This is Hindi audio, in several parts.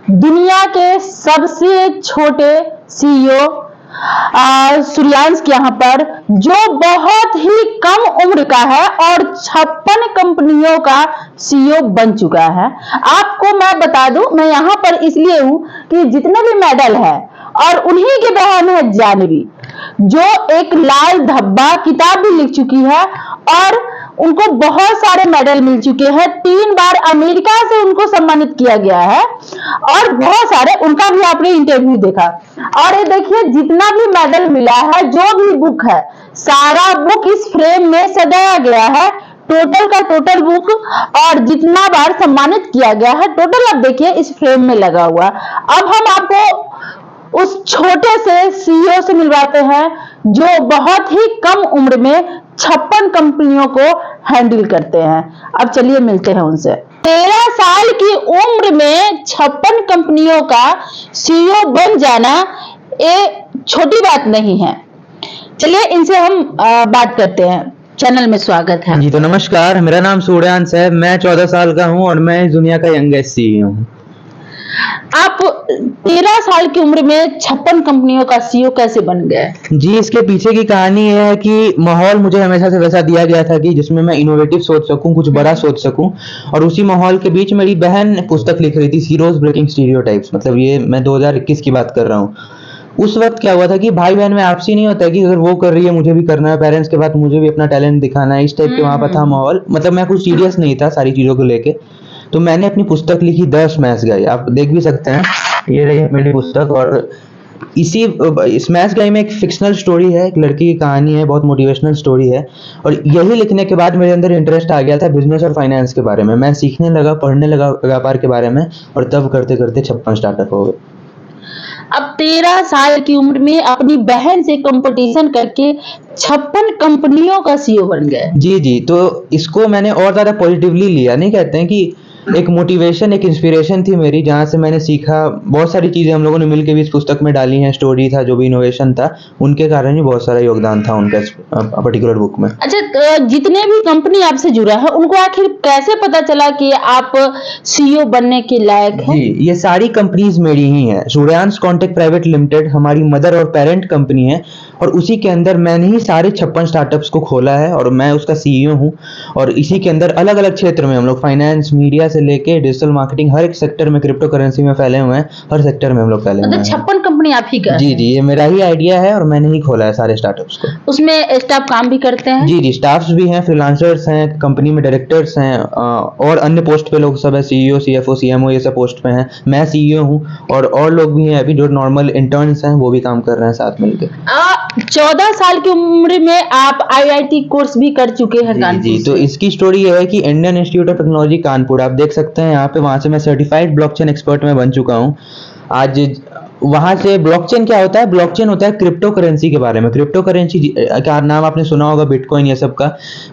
दुनिया के सबसे छोटे सीईओ सूर्यांश के यहाँ पर, जो बहुत ही कम उम्र का है और 56 कंपनियों का सीईओ बन चुका है। आपको मैं बता दूं, मैं यहाँ पर इसलिए हूं कि जितने भी मेडल है, और उन्हीं की बहन है जानवी, जो एक लाल धब्बा किताब भी लिख चुकी है और उनको बहुत सारे मेडल मिल चुके हैं। 3 बार अमेरिका से उनको सम्मानित किया गया है और बहुत सारे, उनका भी आपने इंटरव्यू देखा। और ये देखिए, जितना भी मेडल मिला है, जो भी बुक है, सारा बुक इस फ्रेम में सजाया गया है। टोटल का टोटल बुक और जितना बार सम्मानित किया गया है, टोटल आप देखिए इस फ्रेम में लगा हुआ। अब हम आपको उस छोटे से सीईओ से मिलवाते हैं, जो बहुत ही कम उम्र में 56 कंपनियों को हैंडल करते हैं। अब चलिए मिलते हैं उनसे। 13 साल की उम्र में 56 कंपनियों का सीईओ बन जाना ये छोटी बात नहीं है। चलिए इनसे हम बात करते हैं। चैनल में स्वागत है जी। तो नमस्कार, मेरा नाम सूर्यांश है। मैं 14 साल का हूं और मैं इस दुनिया का यंगेस्ट सीईओ हूं। आप 13 साल की उम्र में 56 कंपनियों का सीईओ कैसे बन गए? जी, इसके पीछे की कहानी यह है कि माहौल मुझे हमेशा से वैसा दिया गया था कि जिसमें मैं इनोवेटिव सोच सकूं, कुछ बड़ा सोच सकूं। और उसी माहौल के बीच मेरी बहन पुस्तक लिख रही थी, हीरोज ब्रेकिंग स्टीरियोटाइप्स। मतलब ये मैं 2021 की बात कर रहा हूँ। उस वक्त क्या हुआ था कि भाई बहन में आपसी नहीं होता कि अगर वो कर रही है मुझे भी करना है, पेरेंट्स के बाद मुझे भी अपना टैलेंट दिखाना है, इस टाइप के वहां पर था माहौल। मतलब मैं कुछ सीरियस नहीं था सारी चीजों को लेके। तो मैंने अपनी पुस्तक लिखी, 10 स्मैश गाई। आप देख भी सकते हैं, ये रही मेरी पुस्तक। और इसी स्मैश गाई में एक फिक्शनल स्टोरी है, एक लड़की की कहानी है, बहुत मोटिवेशनल स्टोरी है। और यही लिखने के बाद मेरे अंदर इंटरेस्ट आ गया था बिजनेस और फाइनेंस के बारे में। मैं सीखने लगा, पढ़ने लगा व्यापार के बारे में, और तब करते करते 56 स्टार्टअप हो गए। अब 13 साल की उम्र में अपनी बहन से कंपटीशन करके 56 कंपनियों का सीईओ बन गए। जी। तो इसको मैंने और ज्यादा पॉजिटिवली लिया। नहीं कहते हैं कि एक मोटिवेशन, एक इंस्पिरेशन थी मेरी, जहाँ से मैंने सीखा। बहुत सारी चीजें हम लोगों ने मिलकर भी इस पुस्तक में डाली हैं। स्टोरी था, जो भी इनोवेशन था, उनके कारण ही बहुत सारा योगदान था उनका इस पर्टिकुलर बुक में। अच्छा, तो जितने भी कंपनी आपसे जुड़ा है, उनको आखिर कैसे पता चला कि आप सीईओ बनने के लायक हैं? जी, ये सारी कंपनीज मेरी ही हैं। सूर्यांश कॉन्टेक्ट प्राइवेट लिमिटेड हमारी मदर और पेरेंट कंपनी है, और उसी के अंदर मैंने ही सारे 56 स्टार्टअप्स को खोला है, और मैं उसका सीईओ हूँ। और इसी के अंदर अलग अलग क्षेत्र में हम लोग, फाइनेंस, मीडिया से लेके डिजिटल मार्केटिंग, हर एक सेक्टर में, क्रिप्टो करेंसी में फैले हुए हैं। हर सेक्टर में हम लोग फैले हुए हैं। 56 कंपनी आप ही का? जी, ये मेरा ही आइडिया है और मैंने ही खोला है सारे स्टार्टअप्स को। उसमें स्टाफ काम भी करते हैं? जी, स्टाफ्स भी हैं, फ्रीलांसर्स हैं, कंपनी में डायरेक्टर्स हैं, और अन्य पोस्ट पे लोग सब है, सीईओ, सीएफओ, सीएमओ, ये सब पोस्ट पे हैं। मैं सीईओ हूँ, और लोग भी हैं अभी जो नॉर्मल इंटर्न्स हैं, वो भी काम कर रहे हैं साथ मिलकर। 14 साल की उम्र में आप आईआईटी कोर्स भी कर चुके हैं कानपुर जी। तो इसकी स्टोरी ये है कि Indian institute of technology Kanpur, आप देख सकते हैं यहाँ पे, वहां से मैं सर्टिफाइड ब्लॉकचेन एक्सपर्ट में बन चुका हूँ आज। वहां से ब्लॉकचेन क्या होता है? ब्लॉकचेन होता है क्रिप्टो करेंसी के बारे में। क्रिप्टो करेंसी का नाम आपने सुना होगा, बिटकॉइन, ये सब का।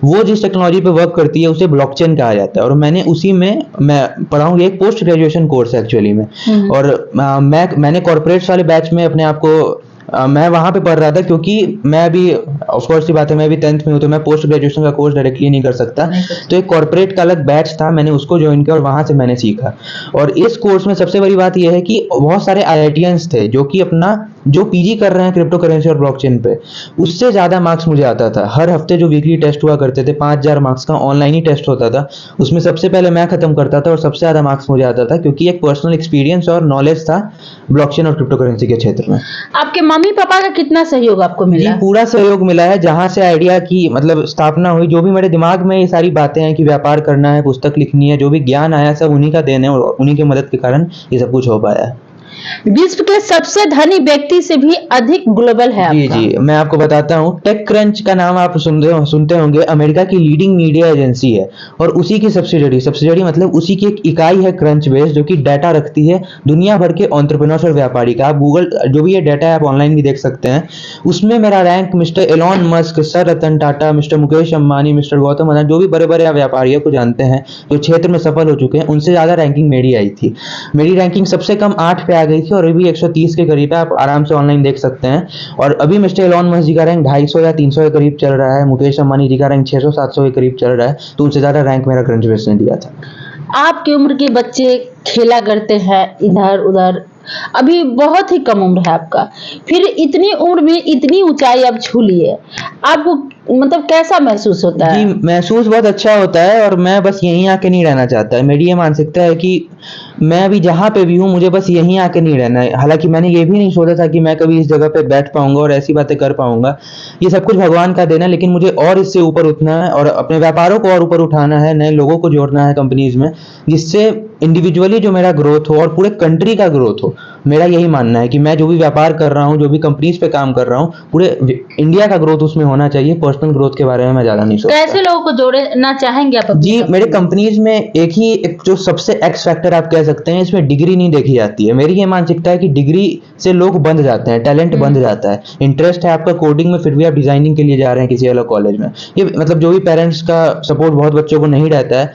वो जिस टेक्नोलॉजी पे वर्क करती है उसे ब्लॉकचेन कहा जाता है, और मैंने उसी में मैं पढ़ा हूँ। एक पोस्ट ग्रेजुएशन कोर्स है एक्चुअली में। और मैंने कॉर्पोरेट्स वाले बैच में अपने आप को मैं वहां पे पढ़ रहा था, क्योंकि मैं अभी, ऑफ कोर्स की बात है, मैं अभी 10th में हूँ, तो मैं पोस्ट ग्रेजुएशन का कोर्स डायरेक्टली नहीं कर सकता। तो एक कॉर्पोरेट का अलग बैच था, मैंने उसको ज्वाइन किया और वहां से मैंने सीखा। और इस कोर्स में सबसे बड़ी बात यह है कि बहुत सारे आईआईटियंस थे जो कि अपना जो पीजी कर रहे हैं क्रिप्टो करेंसी और ब्लॉकचेन पे, उससे ज्यादा मार्क्स मुझे आता था। हर हफ्ते जो वीकली टेस्ट हुआ करते थे, 5000 मार्क्स का ऑनलाइन ही टेस्ट होता था, उसमें सबसे पहले मैं खत्म करता था और सबसे ज्यादा मार्क्स मुझे आता था, क्योंकि एक पर्सनल एक्सपीरियंस और नॉलेज था ब्लॉकचेन और क्रिप्टो करेंसी के क्षेत्र में। आपके मम्मी पापा का कितना सहयोग आपको मिला? पूरा सहयोग मिला है। जहां से आइडिया की मतलब स्थापना हुई, जो भी मेरे दिमाग में ये सारी बातें हैं कि व्यापार करना है, पुस्तक लिखनी है, जो भी ज्ञान आया सब उन्हीं का देन है, और उन्हीं की मदद के कारण ये सब कुछ हो पाया है। विश्व के सबसे धनी व्यक्ति से भी अधिक ग्लोबल है आपका। जी, मैं आपको बताता हूँ। टेक क्रंच का नाम आप सुनते होंगे। अमेरिका की लीडिंग मीडिया एजेंसी है, और उसी की सब्सिडरी मतलब उसी की एक इकाई है क्रंच बेस, जो कि डाटा रखती है दुनिया भर के एंटरप्रेन्योर्स और व्यापारी का। आप गूगल जो भी ये डाटा है आप ऑनलाइन भी देख सकते हैं। उसमें मेरा rank mister Elon Musk, sir Ratan Tata, mister Mukesh Ambani, mister Gautam Adani, जो भी बड़े बड़े व्यापारियों को जानते हैं, जो क्षेत्र में सफल हो चुके हैं, उनसे ज्यादा रैंकिंग मेरी आई थी। मेरी रैंकिंग सबसे कम 8 पे आ गई थी, और अभी 130 के करीब है। आप आराम से ऑनलाइन देख सकते हैं। और अभी मिस्टर एलॉन मस्क जी का रैंक 250 या 300 के करीब चल रहा है। मुकेश अंबानी जी का रैंक 600-700 के करीब चल रहा है। तो उनसे ज्यादा रैंक मेरा क्रंच बेस ने दिया था। आपकी उम्र के बच्चे खेला करते हैं इधर उधर, अभी बहुत ही कम उम्र है आपका, फिर इतनी उम्र में इतनी ऊंचाई आप छू लिए, आपको मतलब कैसा महसूस होता जी, है? महसूस बहुत अच्छा होता है और मैं बस यहीं आके नहीं रहना चाहता। मेरी ये मानसिकता है कि मैं अभी जहाँ पे भी हूँ मुझे बस यहीं आके नहीं रहना है। हालाँकि मैंने ये भी नहीं सोचा था कि मैं कभी इस जगह पे बैठ पाऊँगा और ऐसी बातें कर पाऊँगा। ये सब कुछ भगवान का देन है, लेकिन मुझे और इससे ऊपर उठना है और अपने व्यापारों को और ऊपर उठाना है, नए लोगों को जोड़ना है कंपनीज़ में, जिससे इंडिविजुअली जो मेरा ग्रोथ हो और पूरे कंट्री का ग्रोथ हो। मेरा यही मानना है कि मैं जो भी व्यापार कर रहा हूँ, जो भी कंपनीज़ पे काम कर रहा हूँ, पूरे इंडिया का ग्रोथ उसमें होना चाहिए। पर्सनल ग्रोथ के बारे में मैं ज़्यादा नहीं सोचता। कैसे लोगों को जोड़ना चाहेंगे आप अपनी जी, कंपनी मेरे में? कंपनीज़ में एक जो सबसे एक्स फैक्टर आप कह सकते हैं, इसमें डिग्री नहीं देखी जाती है। मेरी ये मानसिकता है कि डिग्री से लोग बंध जाते हैं, टैलेंट बंध जाता है। इंटरेस्ट है आपका कोडिंग में, फिर भी आप डिज़ाइनिंग के लिए जा रहे हैं किसी अलग कॉलेज में। ये मतलब जो भी पेरेंट्स का सपोर्ट बहुत बच्चों को नहीं रहता है,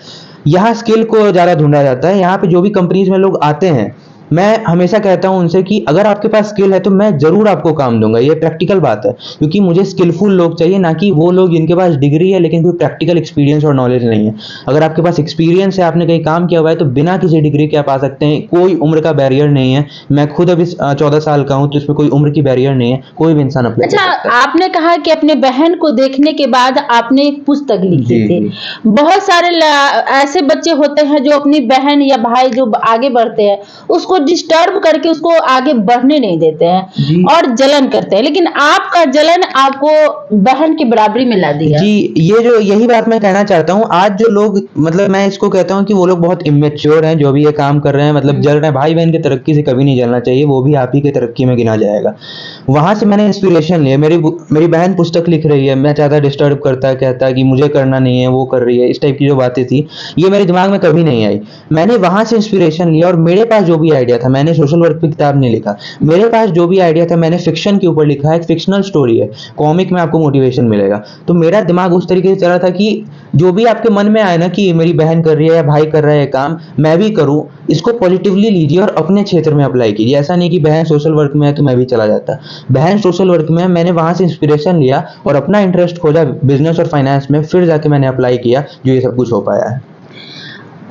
यहाँ स्किल को ज़्यादा ढूँढा जाता है। यहाँ पे जो भी कंपनीज़ में लोग आते हैं, मैं हमेशा कहता हूँ उनसे कि अगर आपके पास स्किल है तो मैं ज़रूर आपको काम दूँगा। ये प्रैक्टिकल बात है, क्योंकि मुझे स्किलफुल लोग चाहिए, ना कि वो लोग जिनके पास डिग्री है लेकिन कोई प्रैक्टिकल एक्सपीरियंस और नॉलेज नहीं है। अगर आपके पास एक्सपीरियंस है, आपने कहीं काम किया हुआ है, तो बिना किसी डिग्री के आप आ सकते हैं। कोई उम्र का बैरियर नहीं है। मैं खुद अभी 14 साल का हूँ, तो इसमें कोई उम्र की बैरियर नहीं है। कोई भी इंसान अप्लाई कर अच्छा, सकता है। आपने कहा कि अपने बहन को देखने के बाद आपने एक पुस्तक लिखी जी, थी। जी। बहुत सारे ऐसे बच्चे होते हैं जो अपनी बहन या भाई जो आगे बढ़ते हैं उसको डिस्टर्ब करके उसको आगे बढ़ने नहीं देते हैं जी। और जलन करते हैं, लेकिन आपका जलन आपको बहन की बराबरी में ला दिया। जी, यही बात मैं कहना चाहता हूँ। आज जो लोग, मतलब मैं इसको कहता हूँ कि वो लोग बहुत इम्मैच्योर हैं, जो भी ये काम कर रहे हैं, मतलब जल रहे हैं। भाई-बहन की तरक्की से कभी नहीं जलना चाहिए, वो भी आप ही की तरक्की में गिना जाएगा। वहाँ से मैंने इंस्पिरेशन लिया। मेरी बहन पुस्तक लिख रही है, मैं ज़्यादा डिस्टर्ब करता, कहता कि मुझे करना नहीं है, वो कर रही है, इस टाइप की जो बातें थी, ये मेरे दिमाग में कभी नहीं आई। मैंने वहाँ से इंस्पिरेशन लिया और मेरे पास जो भी आइडिया था, मैंने सोशल वर्क पे किताब नहीं लिखा। मेरे पास जो भी आइडिया था, मैंने फ़िक्शन के ऊपर लिखा है। एक फ़िक्शनल स्टोरी है, कॉमिक में आपको मोटिवेशन मिलेगा। तो मेरा दिमाग उस तरीके से चला था कि जो भी आपके मन में आए ना कि मेरी बहन कर रही है या भाई कर रहा है ये काम, मैं भी करूँ, इसको पॉजिटिवली लीजिए और अपने क्षेत्र में अप्लाई कीजिए। ऐसा नहीं कि बहन सोशल वर्क में है तो मैं भी चला जाता। बहन सोशल वर्क में है, मैंने वहाँ से इंस्पिरेशन लिया और अपना इंटरेस्ट खोजा बिज़नेस और फाइनेंस में, फिर जाके मैंने अप्लाई किया, जो ये सब कुछ हो पाया है।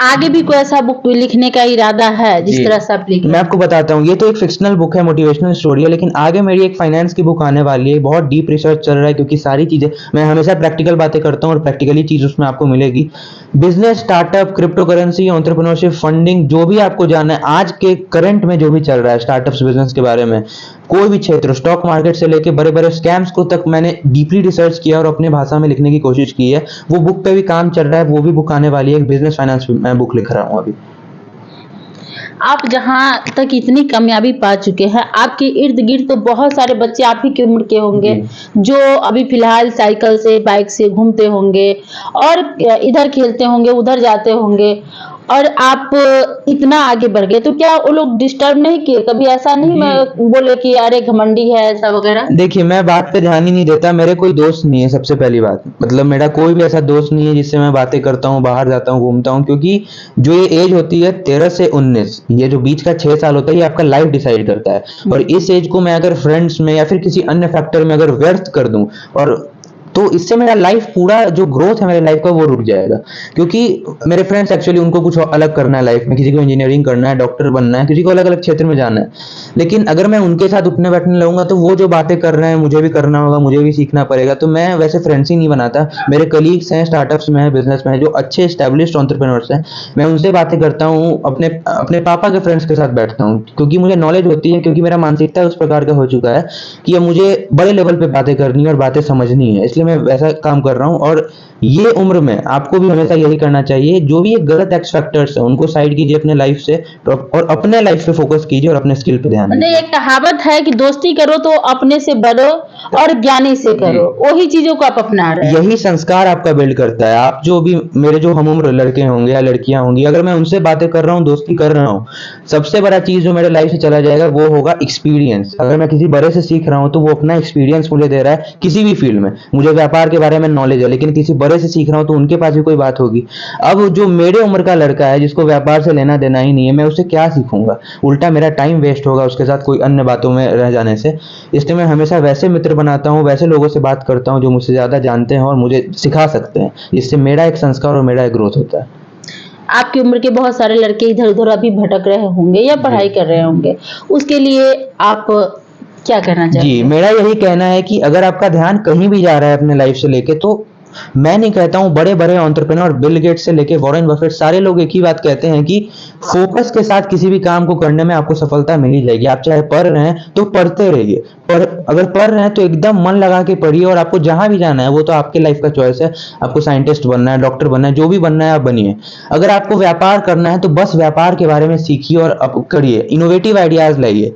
आगे भी कोई ऐसा बुक लिखने का इरादा है जिस जी, तरह से आप लिख मैं रहे हैं? आपको बताता हूँ। ये तो एक फ़िक्शनल बुक है, मोटिवेशनल स्टोरी है, लेकिन आगे मेरी एक फाइनेंस की बुक आने वाली है। बहुत डीप रिसर्च चल रहा है, क्योंकि सारी चीज़ें, मैं हमेशा प्रैक्टिकल बातें करता हूँ और प्रैक्टिकली चीज़ उसमें आपको मिलेगी। Business, startup, crypto currency, entrepreneurship, funding, जो भी आपको जानना है, आज के करंट में जो भी चल रहा है स्टार्टअप्स बिज़नेस के बारे में, कोई भी क्षेत्र, स्टॉक मार्केट से लेके बड़े-बड़े स्कैम्स को तक मैंने डीपली रिसर्च किया और अपने भाषा में लिखने की कोशिश की है। वो बुक पे भी काम चल रहा है, वो भी बुक आने वाली है। एक बिज़नेस फाइनेंस पे मैं बुक लिख रहा हूँ अभी। आप जहाँ तक इतनी कामयाबी पा चुके हैं, आपके इर्द गिर्द तो बहुत सारे बच्चे आप ही की उम्र के होंगे जो अभी फिलहाल साइकिल से बाइक से घूमते होंगे और इधर खेलते होंगे उधर जाते होंगे, और आप इतना आगे बढ़ गए, तो क्या वो लोग डिस्टर्ब नहीं किए कभी? ऐसा नहीं मैं बोले कि अरे घमंडी है ऐसा वगैरह? देखिए, मैं बात पे ध्यान ही नहीं देता। मेरे कोई दोस्त नहीं है, सबसे पहली बात। मतलब मेरा कोई भी ऐसा दोस्त नहीं है जिससे मैं बातें करता हूँ, बाहर जाता हूँ, घूमता हूँ, क्योंकि जो ये एज होती है 13 से 19, ये जो बीच का 6 साल होता है, ये आपका लाइफ डिसाइड करता है। और इस एज को मैं अगर फ्रेंड्स में या फिर किसी अन्य फैक्टर में अगर व्यर्थ कर दूं, और तो इससे मेरा लाइफ, पूरा जो ग्रोथ है मेरे लाइफ का, वो रुक जाएगा। क्योंकि मेरे फ्रेंड्स एक्चुअली, उनको कुछ अलग करना है लाइफ में, किसी को इंजीनियरिंग करना है, डॉक्टर बनना है, किसी को अलग अलग क्षेत्र में जाना है। लेकिन अगर मैं उनके साथ उठने बैठने लगूंगा तो वो जो बातें कर रहे हैं मुझे भी करना होगा, मुझे भी सीखना पड़ेगा। तो मैं वैसे फ्रेंड्स ही नहीं बनाता। मेरे कलीग्स हैं, स्टार्टअप्स में है, बिजनेस में है, जो अच्छे एस्टेब्लिश्ड एंटरप्रेन्योर्स हैं, मैं उनसे बातें करता हूँ। अपने अपने पापा के फ्रेंड्स के साथ बैठता हूँ, क्योंकि मुझे नॉलेज होती है, क्योंकि मेरा मानसिकता उस प्रकार का हो चुका है कि अब मुझे बड़े लेवल पे बातें करनी है और बातें समझनी है, इसलिए मैं वैसा काम कर रहा हूँ। और ये उम्र में आपको भी हमेशा यही करना चाहिए। जो भी ये गलत एक्स फैक्टर्स है उनको साइड कीजिए अपने लाइफ से, और अपने लाइफ पे फोकस कीजिए और अपने स्किल पे ध्यान मतलब दीजिए। एक कहावत है कि दोस्ती करो तो अपने से बढ़ो और ज्ञानी से करो, वही चीजों को आप अपना रहे हैं। यही संस्कार आपका बिल्ड करता है। आप जो भी, मेरे जो हम उम्र लड़के होंगे या लड़कियां होंगी, अगर मैं उनसे बातें कर रहा हूँ, दोस्ती कर रहा हूँ, सबसे बड़ा चीज जो मेरे लाइफ से चला जाएगा वो होगा एक्सपीरियंस। अगर मैं किसी बड़े से सीख रहा हूँ तो वो अपना एक्सपीरियंस मुझे दे रहा है किसी भी फील्ड में। मुझे व्यापार के बारे में नॉलेज है, लेकिन किसी बड़े से सीख रहा हूँ तो उनके पास भी कोई बात होगी। अब जो मेरे उम्र का लड़का है जिसको व्यापार से लेना देना ही नहीं है, मैं उससे क्या सीखूंगा? उल्टा मेरा टाइम वेस्ट होगा उसके साथ कोई अन्य बातों में रह जाने से। इसलिए मैं हमेशा वैसे मित्र बनाता हूँ, वैसे लोगों से बात करता हूँ जो मुझसे ज्यादा जानते हैं और मुझे सिखा सकते हैं। इससे मेरा एक संस्कार और मेरा एक ग्रोथ होता है। आपकी उम्र के बहुत सारे लड़के इधर उधर अभी भटक रहे होंगे या पढ़ाई कर रहे होंगे, उसके लिए आप क्या कहना चाहते जी, हैं? मेरा यही कहना है कि अगर आपका ध्यान कहीं भी जा रहा है अपने लाइफ से लेके, तो मैं नहीं कहता हूँ, बड़े बड़े एंटरप्रेन्योर बिल गेट्स से लेके वॉरेन बफेट सारे लोग एक ही बात कहते हैं कि फोकस के साथ किसी भी काम को करने में आपको सफलता मिल ही जाएगी। आप चाहे पढ़ रहे हैं तो पढ़ते रहिए, पर अगर पढ़ रहे हैं तो एकदम मन लगा के पढ़िए, और आपको जहां भी जाना है वो तो आपके लाइफ का चॉइस है। आपको साइंटिस्ट बनना है, डॉक्टर बनना है, जो भी बनना है आप बनिए। अगर आपको व्यापार करना है तो बस व्यापार के बारे में सीखिए और अब करिए, इनोवेटिव आइडियाज लाइए।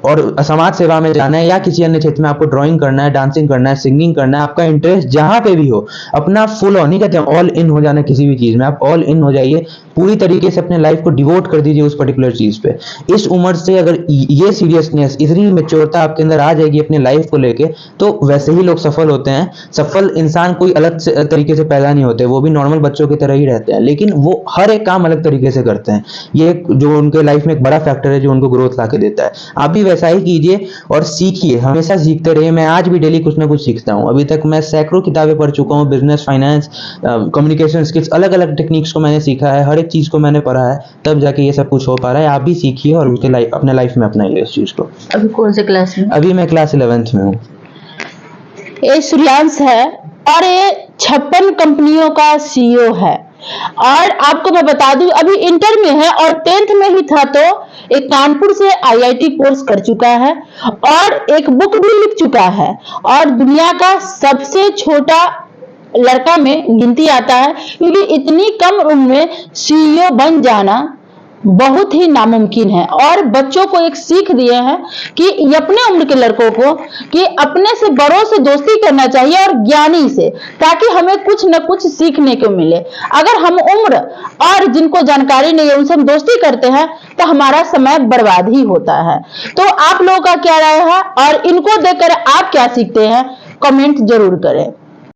और समाज सेवा में जाना है या किसी अन्य क्षेत्र में आपको ड्राइंग करना है, डांसिंग करना है, सिंगिंग करना है, आपका इंटरेस्ट जहां पे भी हो, अपना फुल ऑन, नहीं कहते हैं ऑल इन हो जाना किसी भी चीज में, आप ऑल इन हो जाइए, पूरी तरीके से अपने लाइफ को डिवोट कर दीजिए उस पर्टिकुलर चीज पे। इस उम्र से अगर ये सीरियसनेस, इतनी मेच्योरता आपके अंदर आ जाएगी अपने लाइफ को लेके, तो वैसे ही लोग सफल होते हैं। सफल इंसान कोई अलग तरीके से पैदा नहीं होते, वो भी नॉर्मल बच्चों की तरह ही रहते हैं, लेकिन वो हर एक काम अलग तरीके से करते हैं। ये जो उनके लाइफ में एक बड़ा फैक्टर है जो उनको ग्रोथ ला के देता है। आप भी वैसा ही कीजिए और सीखिए, हमेशा सीखते रहिए। मैं आज भी डेली कुछ ना कुछ सीखता हूँ। अभी तक मैं सैकड़ों किताबें पढ़ चुका हूँ, बिजनेस, फाइनेंस, कम्युनिकेशन स्किल्स, अलग अलग टेक्निक्स को मैंने सीखा है, हर एक चीज को मैंने पढ़ा है, तब जाके ये सब कुछ हो पा रहा है। आप भी सीखिए और उसके लाइफ, अपने लाइफ में अपनाइए इस चीज को। अभी कौन से क्लास में? अभी मैं क्लास 11th में हूँ। ये सूर्यांश है और ये 56 कंपनियों का सीईओ है। और आपको मैं बता दूं, अभी इंटर में है और 10th में ही था, तो एक कानपुर से आईआईटी कोर्स कर चुका है और एक बुक भी लिख चुका है, और दुनिया का सबसे छोटा लड़का में गिनती आता है, क्योंकि इतनी कम उम्र में सीईओ बन जाना बहुत ही नामुमकिन है। और बच्चों को एक सीख दिए हैं कि अपने उम्र के लड़कों को कि अपने से बड़ों से दोस्ती करना चाहिए और ज्ञानी से, ताकि हमें कुछ न कुछ सीखने को मिले। अगर हम उम्र और जिनको जानकारी नहीं है उनसे हम दोस्ती करते हैं तो हमारा समय बर्बाद ही होता है। तो आप लोगों का क्या राय है और इनको देखकर आप क्या सीखते हैं, कमेंट जरूर करें।